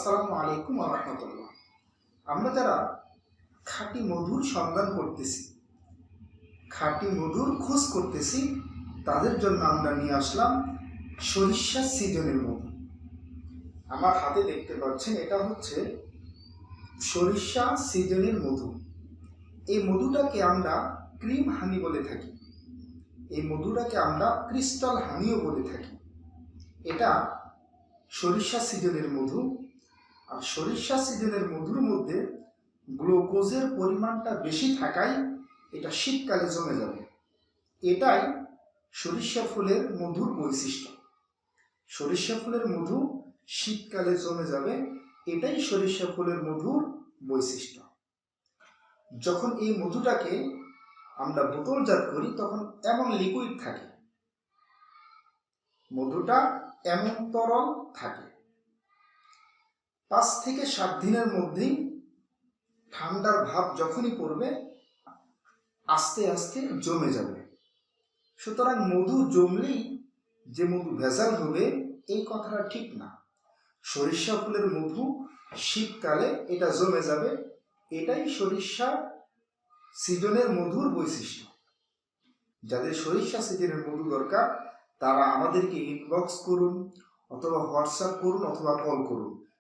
আসসালামু আলাইকুম ওয়া রাহমাতুল্লাহ। আমরা যারা খাঁটি মধুর সন্ধান করতেছি, খাঁটি মধুর খোঁজ করতেছি, তাদের জন্য আমরা নিয়ে আসলাম সরিষা সিজনের মধু। আমার হাতে দেখতে পাচ্ছেন, এটা হচ্ছে সরিষা সিজনের মধু। এই মধুটাকে আমরা ক্রিম হানি বলে থাকি, এই মধুটাকে আমরা ক্রিস্টাল হানিও বলে থাকি। এটা সরিষা সিজনের মধু। আর সরিষা সিজনের মধুর মধ্যে গ্লুকোজের পরিমাণটা বেশি থাকায় এটা শীতকালে জমে যাবে। এটাই সরিষা ফুলের মধুর বৈশিষ্ট্য। সরিষা ফুলের মধু শীতকালে জমে যাবে, এটাই সরিষা ফুলের মধুর বৈশিষ্ট্য। যখন এই মধুটাকে আমরা বোতলজাত করি তখন এমন লিকুইড থাকে, মধুটা এমন তরল থাকে। 5 থেকে 7 দিনের মধ্যেই ঠান্ডার ভাব যখনই পড়বে আস্তে আস্তে জমে যাবে। সুতরাং মধু জমলেই যে মধু ভেজাল হবে এই কথাটা ঠিক না। সরিষা ফুলের মধু শীতকালে এটা জমে যাবে, এটাই সরিষা সিজনের মধুর বৈশিষ্ট্য। যাদের সরিষা সিজনের মধু দরকার তারা আমাদেরকে ইনবক্স করুন, অথবা হোয়াটসঅ্যাপ করুন, অথবা কল করুন।